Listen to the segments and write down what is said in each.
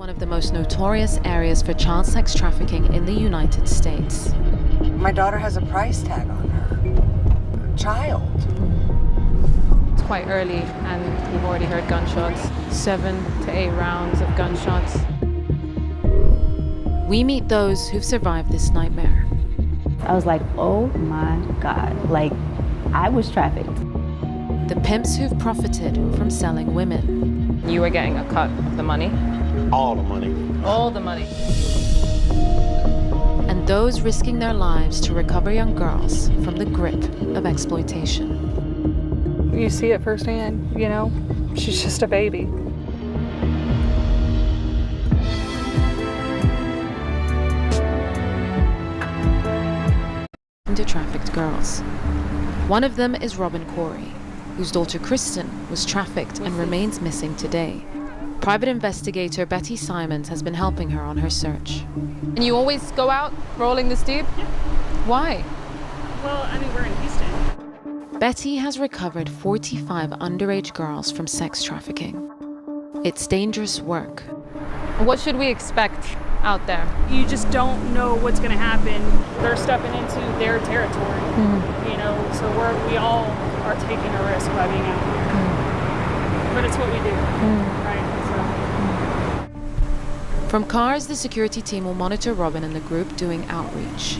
one of the most notorious areas for child sex trafficking in the United States. My daughter has a price tag on her. A child. It's quite early and we've already heard gunshots. 7 to 8 rounds of gunshots. We meet those who've survived this nightmare. I was like, oh my God, like I was trafficked. The pimps who've profited from selling women. You were getting a cut of the money? All the money. All the money. And those risking their lives to recover young girls from the grip of exploitation. You see it firsthand, you know? She's just a baby. To trafficked girls. One of them is Robin Corey, whose daughter Kristen was trafficked and remains missing today. Private investigator Betty Simons has been helping her on her search. And you always go out rolling this deep? Yeah. Why? Well, I mean, we're in Hueston. Betty has recovered 45 underage girls from sex trafficking. It's dangerous work. What should we expect out there? You just don't know what's going to happen. They're stepping into their territory, you know, so we all are taking a risk by being out here. But it's what we do, right? From cars, the security team will monitor Robin and the group doing outreach.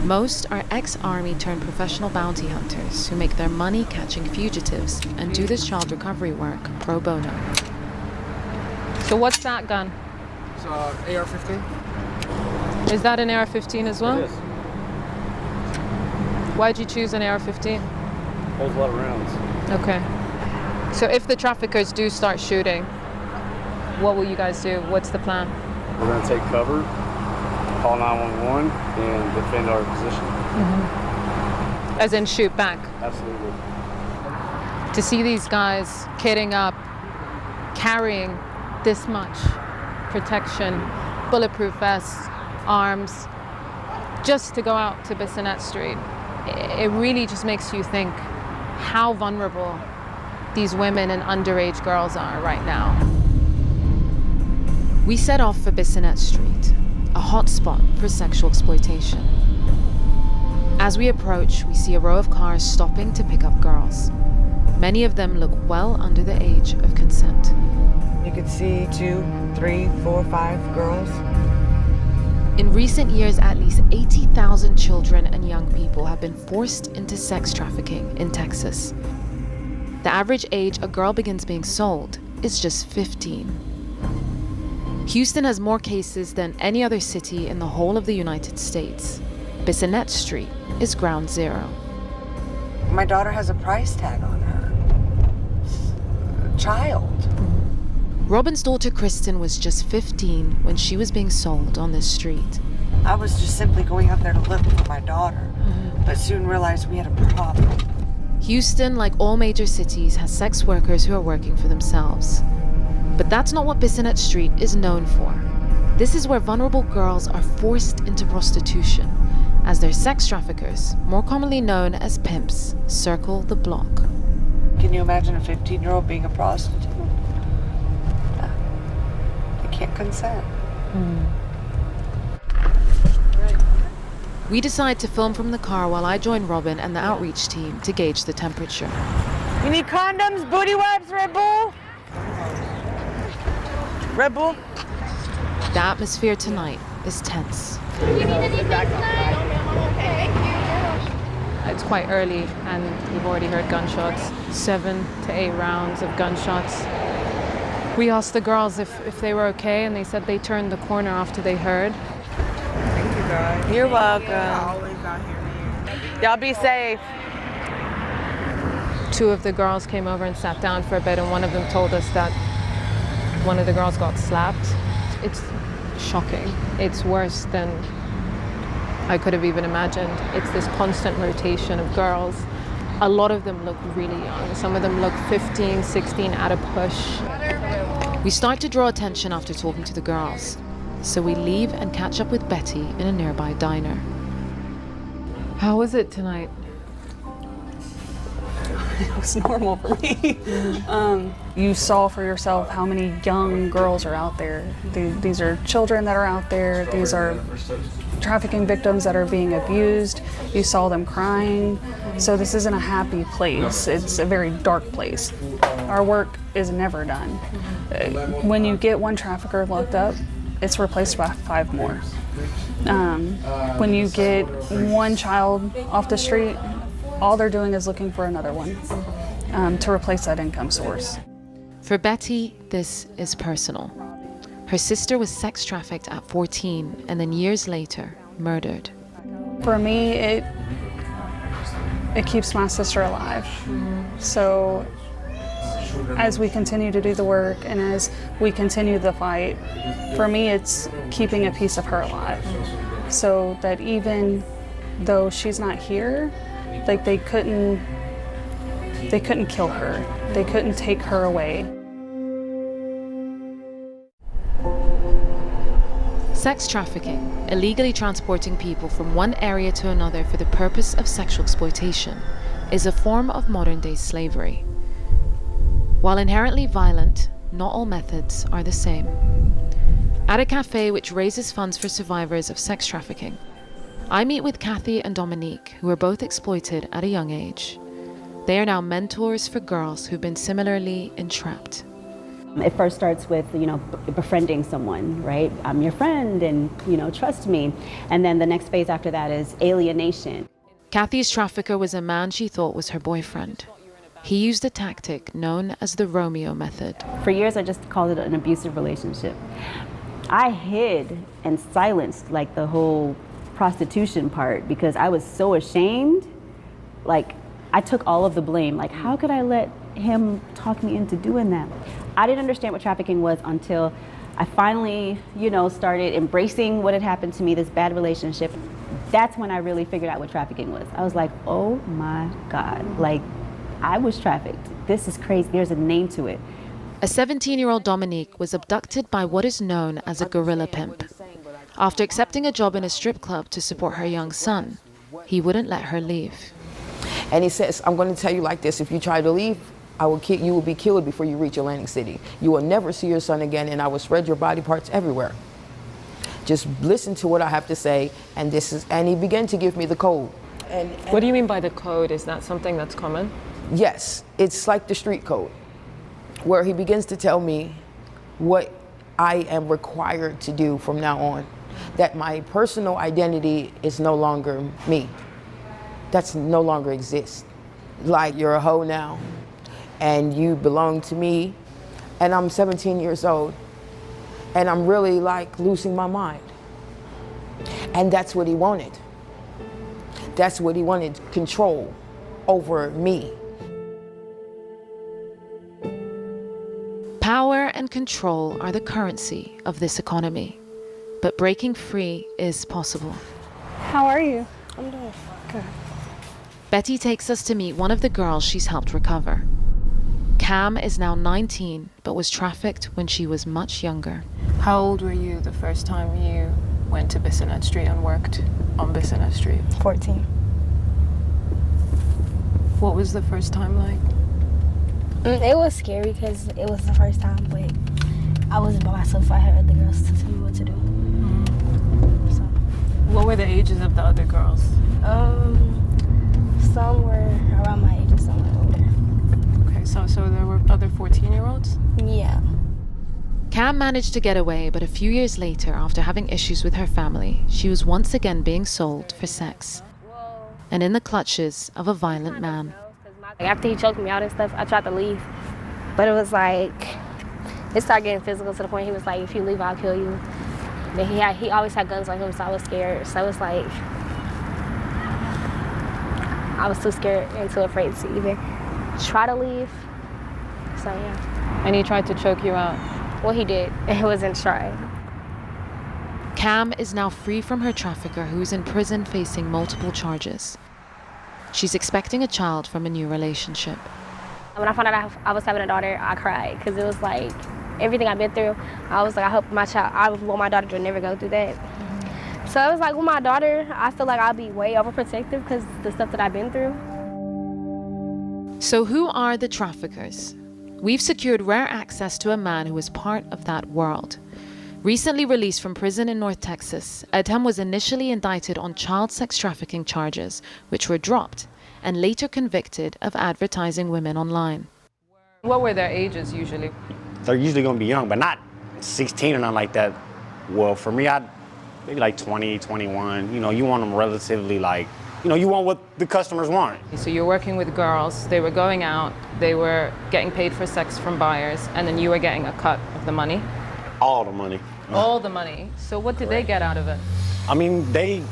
Most are ex-army turned professional bounty hunters who make their money catching fugitives and do this child recovery work pro bono. So what's that gun? It's AR-15. Is that an AR-15 as well? It is. Why'd you choose an AR-15? Holds a lot of rounds. Okay. So if the traffickers do start shooting, what will you guys do? What's the plan? We're going to take cover, call 911, and defend our position. As in shoot back? Absolutely. To see these guys kitting up, carrying this much protection, bulletproof vests, arms, just to go out to Bissonnette Street, it really just makes you think how vulnerable these women and underage girls are right now. We set off for Bissonnette Street, a hot spot for sexual exploitation. As we approach, we see a row of cars stopping to pick up girls. Many of them look well under the age of consent. You could see 2, 3, 4, 5 girls. In recent years, at least 80,000 children and young people have been forced into sex trafficking in Texas. The average age a girl begins being sold is just 15. Houston has more cases than any other city in the whole of the United States. Bissonnette Street is ground zero. My daughter has a price tag on her. A child. Robin's daughter Kristen was just 15 when she was being sold on this street. I was just simply going up there to look for my daughter, but soon realized we had a problem. Houston, like all major cities, has sex workers who are working for themselves. But that's not what Bissonnette Street is known for. This is where vulnerable girls are forced into prostitution, as their sex traffickers, more commonly known as pimps, circle the block. Can you imagine a 15-year-old being a prostitute? They can't consent. We decide to film from the car while I join Robin and the outreach team to gauge the temperature. You need condoms, booty wipes, Red Bull? Red Bull? The atmosphere tonight is tense. It's quite early and we've already heard gunshots. 7 to 8 rounds of gunshots. We asked the girls if they were okay and they said they turned the corner after they heard. Thank you, guys. You're welcome. Y'all be safe. 2 of the girls came over and sat down for a bit and one of them told us that one of the girls got slapped. It's shocking. It's worse than I could have even imagined. It's this constant rotation of girls. A lot of them look really young. Some of them look 15, 16 at a push. We start to draw attention after talking to the girls, so we leave and catch up with Betty in a nearby diner. How was it tonight? it was normal for me. You saw for yourself how many young girls are out there. These are children that are out there. These are trafficking victims that are being abused. You saw them crying. So this isn't a happy place. It's a very dark place. Our work is never done. When you get one trafficker locked up, it's replaced by 5 more. When you get one child off the street, all they're doing is looking for another one to replace that income source. For Betty, this is personal. Her sister was sex trafficked at 14 and then years later, murdered. For me, it keeps my sister alive. So as we continue to do the work and as we continue the fight, for me, it's keeping a piece of her alive. So that even though she's not here, like they couldn't kill her. They couldn't take her away. Sex trafficking, illegally transporting people from one area to another for the purpose of sexual exploitation, is a form of modern-day slavery. While inherently violent, not all methods are the same. At a cafe which raises funds for survivors of sex trafficking, I meet with Kathy and Dominique, who were both exploited at a young age. They are now mentors for girls who've been similarly entrapped. It first starts with, befriending someone, right? I'm your friend and, trust me. And then the next phase after that is alienation. Kathy's trafficker was a man she thought was her boyfriend. He used a tactic known as the Romeo method. For years, I just called it an abusive relationship. I hid and silenced like the whole prostitution part because I was so ashamed. Like, I took all of the blame. Like, how could I let him talk me into doing that? I didn't understand what trafficking was until I finally, started embracing what had happened to me, this bad relationship. That's when I really figured out what trafficking was. I was like, oh my God, like, I was trafficked. This is crazy. There's a name to it. A 17-year-old Dominique was abducted by what is known as a gorilla pimp. After accepting a job in a strip club to support her young son, he wouldn't let her leave. And he says, I'm going to tell you like this, if you try to leave, you will be killed before you reach Atlantic City. You will never see your son again, and I will spread your body parts everywhere. Just listen to what I have to say, and he began to give me the code. And What do you mean by the code? Is that something that's common? Yes, it's like the street code, where he begins to tell me what I am required to do from now on. That my personal identity is no longer me. That's no longer exists. Like, you're a hoe now, and you belong to me, and I'm 17 years old, and I'm really like losing my mind. And that's what he wanted. That's what he wanted, control over me. Power and control are the currency of this economy, but breaking free is possible. How are you? I'm doing good. Betty takes us to meet one of the girls she's helped recover. Cam is now 19, but was trafficked when she was much younger. How old were you the first time you went to Vigilantes Street and worked on Vigilantes Street? 14. What was the first time like? It was scary because it was the first time, but I wasn't by myself. I had other girls to tell me what to do. So. What were the ages of the other girls? Some were around my age and some were older. Okay, so there were other 14-year-olds? Yeah. Cam managed to get away, but a few years later, after having issues with her family, she was once again being sold for sex. And in the clutches of a violent man. After he choked me out and stuff, I tried to leave. But it was like, it started getting physical to the point he was like, if you leave, I'll kill you. Then he always had guns on him, so I was scared. So it was like, I was too scared and too afraid to even try to leave. So yeah. And he tried to choke you out? Well, he did. It wasn't trying. Cam is now free from her trafficker, who is in prison facing multiple charges. She's expecting a child from a new relationship. When I found out I was having a daughter, I cried because it was like everything I've been through. I was like, I want my daughter to never go through that. Mm-hmm. So it was like with my daughter, I feel like I'll be way overprotective because the stuff that I've been through. So who are the traffickers? We've secured rare access to a man who was part of that world. Recently released from prison in North Texas, Edhem was initially indicted on child sex trafficking charges, which were dropped, and later convicted of advertising women online. What were their ages usually? They're usually going to be young, but not 16 or nothing like that. Well, for me, maybe like 20, 21. You know, you want them relatively like, you know, you want what the customers want. So you're working with girls, they were going out, they were getting paid for sex from buyers, and then you were getting a cut of the money? All the money. All the money. So what did they get out of it? I mean, they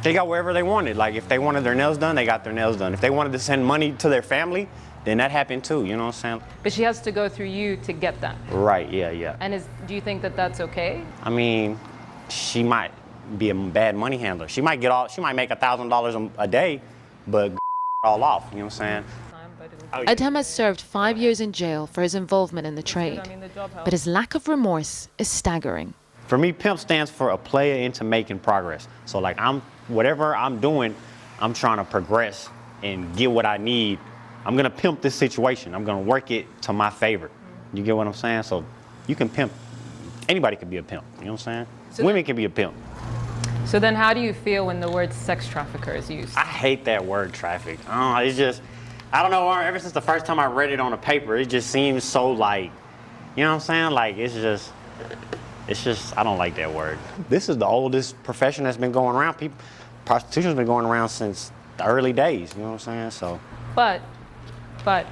got wherever they wanted. Like, if they wanted their nails done, they got their nails done. If they wanted to send money to their family, then that happened too, you know what I'm saying? But she has to go through you to get that. Right, yeah. And do you think that that's okay? I mean, she might be a bad money handler. She might make $1,000 a day, but all off, you know what I'm saying? Edhem has served 5 years in jail for his involvement in the trade, but his lack of remorse is staggering. For me, pimp stands for a player into making progress. So like whatever I'm doing, I'm trying to progress and get what I need. I'm gonna pimp this situation. I'm gonna work it to my favor. You get what I'm saying? So you can pimp. Anybody can be a pimp, you know what I'm saying? So women can be a pimp. So then how do you feel when the word sex trafficker is used? I hate that word traffic. It's just, I don't know, ever since the first time I read it on a paper, it just seems so like, you know what I'm saying? Like, it's just, I don't like that word. This is the oldest profession that's been going around. Prostitution's been going around since the early days, you know what I'm saying? So. But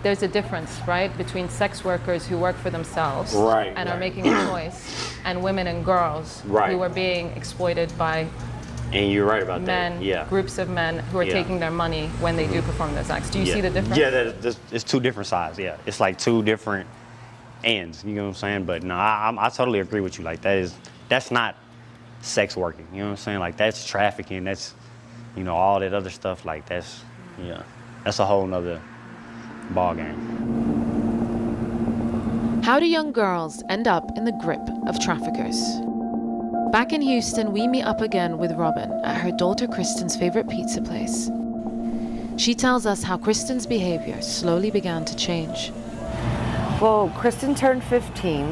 there's a difference, right, between sex workers who work for themselves and are making a choice, and women and girls who are being exploited by and you're right about men, that. Yeah. Groups of men who are taking their money when they do perform those acts. Do you see the difference? Yeah, it's two different sides. Yeah, it's like two different ends. You know what I'm saying? But no, I totally agree with you. Like that's not sex working. You know what I'm saying? Like that's trafficking. That's, you know, all that other stuff. Like that's a whole nother ball game. How do young girls end up in the grip of traffickers? Back in Houston, we meet up again with Robin at her daughter Kristen's favorite pizza place. She tells us how Kristen's behavior slowly began to change. Well, Kristen turned 15.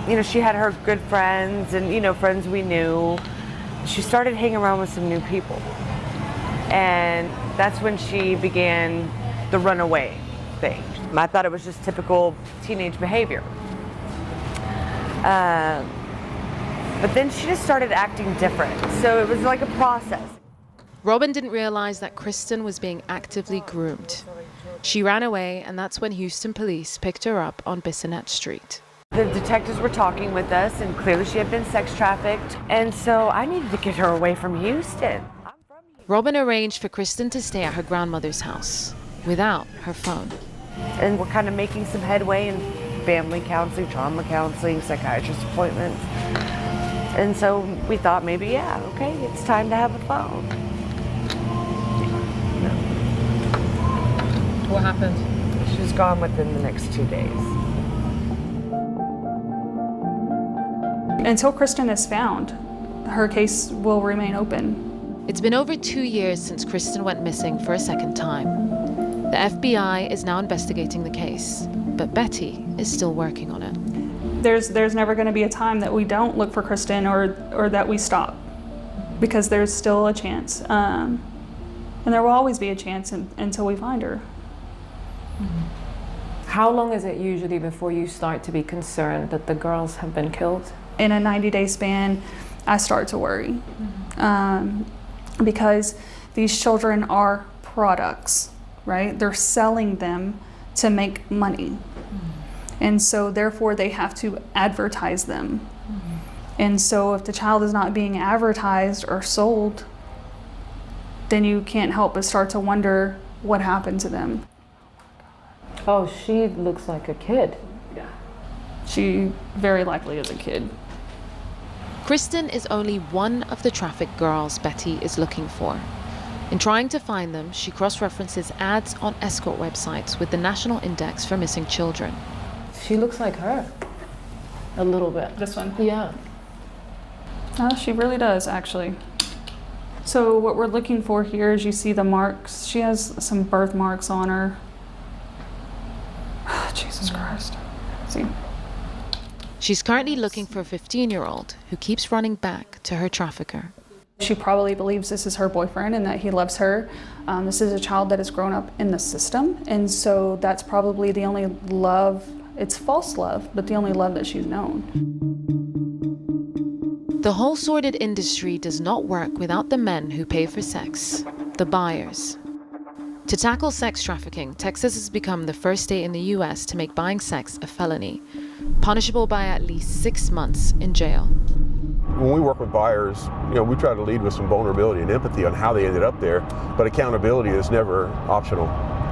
You know, she had her good friends and, you know, friends we knew. She started hanging around with some new people. And that's when she began the runaway thing. I thought it was just typical teenage behavior. But then she just started acting different. So it was like a process. Robin didn't realize that Kristen was being actively groomed. She ran away, and that's when Houston police picked her up on Bissonnette Street. The detectives were talking with us, and clearly she had been sex trafficked. And so I needed to get her away from Houston. Robin arranged for Kristen to stay at her grandmother's house without her phone. And we're kind of making some headway in family counseling, trauma counseling, psychiatrist appointments. And so we thought maybe, okay, it's time to have a phone. No. What happened? She was gone within the next 2 days. Until Kristen is found, her case will remain open. It's been over 2 years since Kristen went missing for a second time. The FBI is now investigating the case, but Betty is still working on it. There's never going to be a time that we don't look for Kristen or that we stop, because there's still a chance. And there will always be a chance until we find her. How long is it usually before you start to be concerned that the girls have been killed? In a 90-day span, I start to worry. Because these children are products, right? They're selling them to make money. And so therefore they have to advertise them. And so if the child is not being advertised or sold, then you can't help but start to wonder what happened to them. Oh, she looks like a kid. Yeah. She very likely is a kid. Kristen is only one of the trafficked girls Betty is looking for. In trying to find them, she cross-references ads on escort websites with the National Index for Missing Children. She looks like her. A little bit. This one? Yeah. She really does, actually. So what we're looking for here is you see the marks. She has some birthmarks on her. Jesus Christ. See? She's currently looking for a 15-year-old who keeps running back to her trafficker. She probably believes this is her boyfriend and that he loves her. This is a child that has grown up in the system, and so that's probably the only love, it's false love, but the only love that she's known. The whole sordid industry does not work without the men who pay for sex, the buyers. To tackle sex trafficking, Texas has become the first state in the U.S. to make buying sex a felony, punishable by at least 6 months in jail. When we work with buyers, we try to lead with some vulnerability and empathy on how they ended up there, but accountability is never optional.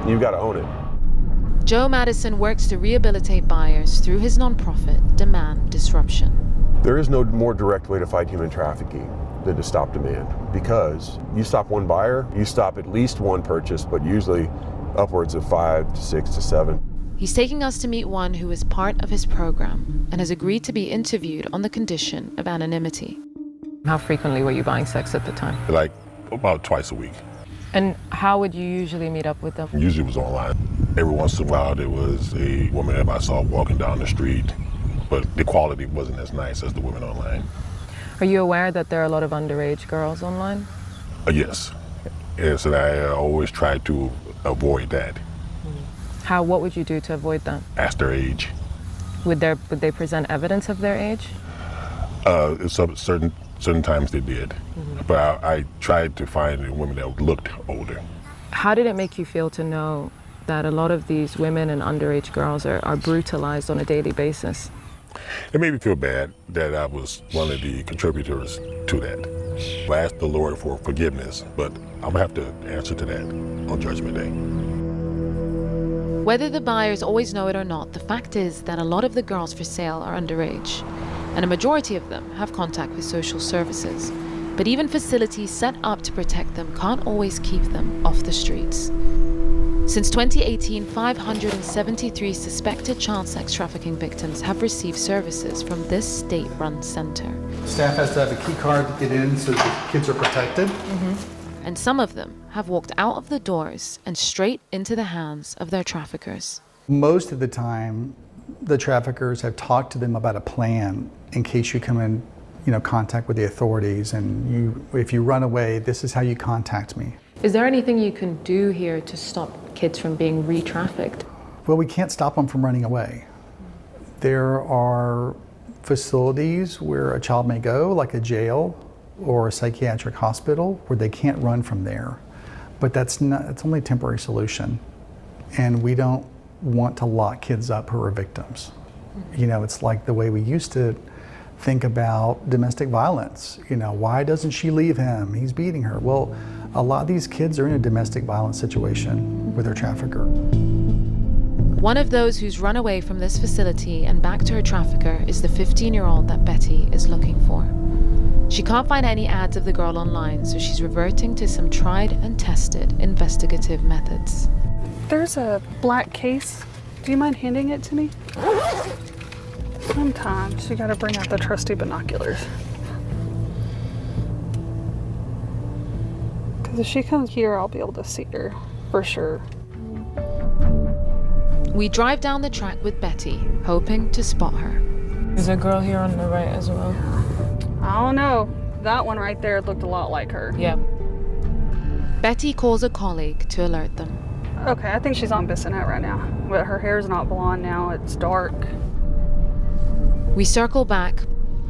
You've got to own it. Joe Madison works to rehabilitate buyers through his nonprofit, Demand Disruption. There is no more direct way to fight human trafficking than to stop demand, because you stop one buyer, you stop at least one purchase, but usually upwards of 5 to 6 to 7. He's taking us to meet one who is part of his program and has agreed to be interviewed on the condition of anonymity. How frequently were you buying sex at the time? Like about twice a week. And how would you usually meet up with them? Usually it was online. Every once in a while there was a woman that I saw walking down the street, but the quality wasn't as nice as the women online. Are you aware that there are a lot of underage girls online? Yes. And so I always try to avoid that. What would you do to avoid that? Ask their age. Would they present evidence of their age? Certain times they did. But I tried to find women that looked older. How did it make you feel to know that a lot of these women and underage girls are brutalized on a daily basis? It made me feel bad that I was one of the contributors to that. I asked the Lord for forgiveness, but I'm gonna have to answer to that on Judgment Day. Whether the buyers always know it or not, the fact is that a lot of the girls for sale are underage, and a majority of them have contact with social services. But even facilities set up to protect them can't always keep them off the streets. Since 2018, 573 suspected child sex trafficking victims have received services from this state-run center. Staff has to have a key card to get in so the kids are protected. And some of them have walked out of the doors and straight into the hands of their traffickers. Most of the time, the traffickers have talked to them about a plan in case you come in, contact with the authorities, and if you run away, this is how you contact me. Is there anything you can do here to stop kids from being re-trafficked? Well, we can't stop them from running away. There are facilities where a child may go, like a jail or a psychiatric hospital, where they can't run from there. But it's only a temporary solution. And we don't want to lock kids up who are victims. It's like the way we used to think about domestic violence. Why doesn't she leave him? He's beating her. Well, a lot of these kids are in a domestic violence situation with their trafficker. One of those who's run away from this facility and back to her trafficker is the 15-year-old that Betty is looking for. She can't find any ads of the girl online, so she's reverting to some tried and tested investigative methods. There's a black case. Do you mind handing it to me? Sometimes you gotta bring out the trusty binoculars. Because if she comes here, I'll be able to see her, for sure. We drive down the track with Betty, hoping to spot her. There's a girl here on the right as well. I don't know. That one right there looked a lot like her. Yeah. Betty calls a colleague to alert them. Okay, I think she's on Bissonnet right now. But her hair's not blonde now, it's dark. We circle back,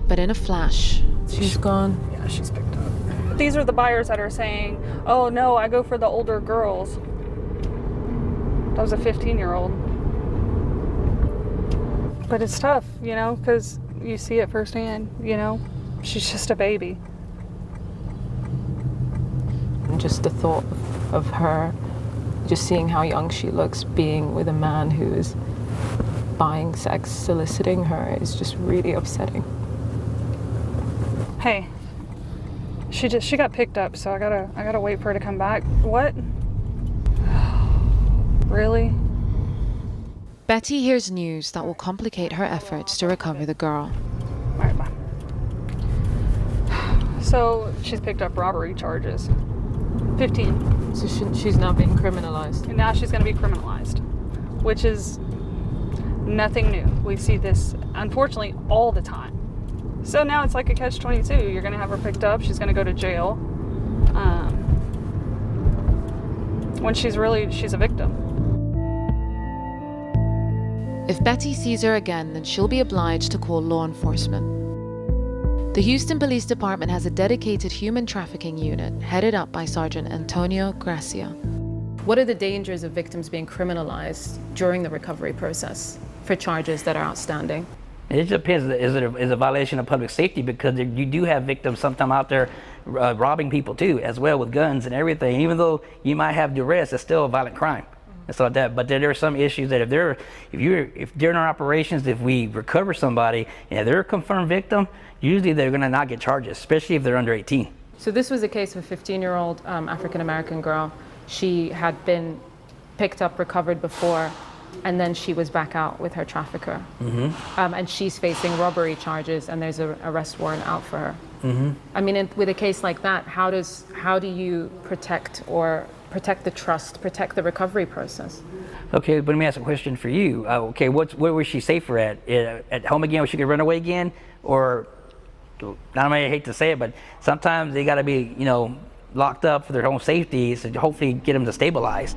but in a flash, She's gone. Yeah, she's picked up. These are the buyers that are saying, oh no, I go for the older girls. That was a 15-year-old. But it's tough, because you see it firsthand, She's just a baby. And just the thought of her, just seeing how young she looks, being with a man who is buying sex, soliciting her, is just really upsetting. Hey, she got picked up, so I gotta wait for her to come back. What? Really? Betty hears news that will complicate her efforts to recover the girl. All right, bye. So she's picked up robbery charges. 15. So she's now being criminalized. And now she's going to be criminalized, which is nothing new. We see this, unfortunately, all the time. So now it's like a catch-22. You're going to have her picked up. She's going to go to jail when she's a victim. If Betty sees her again, then she'll be obliged to call law enforcement. The Houston Police Department has a dedicated human trafficking unit headed up by Sergeant Antonio Gracia. What are the dangers of victims being criminalized during the recovery process for charges that are outstanding? It just depends. Is it a violation of public safety? Because you do have victims sometimes out there robbing people too, as well, with guns and everything. Even though you might have duress, it's still a violent crime. And so that, but there are some issues that if during our operations, if we recover somebody and they're a confirmed victim, usually they're going to not get charges, especially if they're under 18. So this was a case of a 15-year-old African-American girl. She had been picked up, recovered before, and then she was back out with her trafficker. And she's facing robbery charges, and there's an arrest warrant out for her. I mean, with a case like that, how do you protect the trust, protect the recovery process? Okay, but let me ask a question for you. Okay, where was she safer at? At home again, where she could run away again? Or, I hate to say it, but sometimes they got to be, locked up for their own safety, so hopefully get them to stabilize.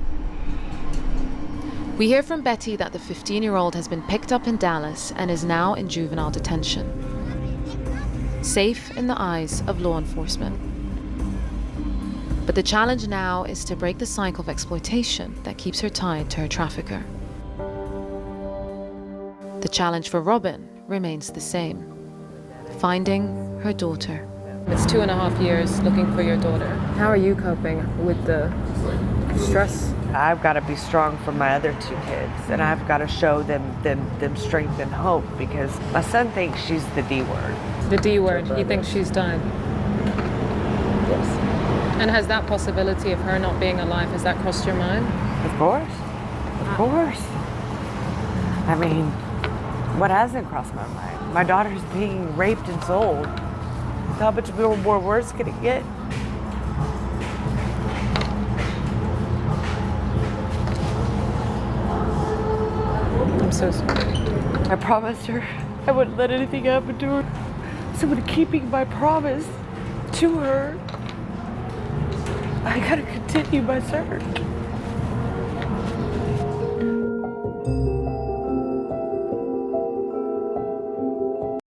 We hear from Betty that the 15-year-old has been picked up in Dallas and is now in juvenile detention, safe in the eyes of law enforcement. But the challenge now is to break the cycle of exploitation that keeps her tied to her trafficker. The challenge for Robin remains the same: finding her daughter. It's 2.5 years looking for your daughter. How are you coping with the stress? I've got to be strong for my other 2 kids, and I've got to show them strength and hope, because my son thinks she's the D word. The D word. He thinks she's died. Yes. And has that possibility of her not being alive, has that crossed your mind? Of course. Of course. I mean, what hasn't crossed my mind? My daughter's being raped and sold. How much more worse can it get? I'm so sorry. I promised her I wouldn't let anything happen to her. So in keeping my promise to her, I gotta continue my search.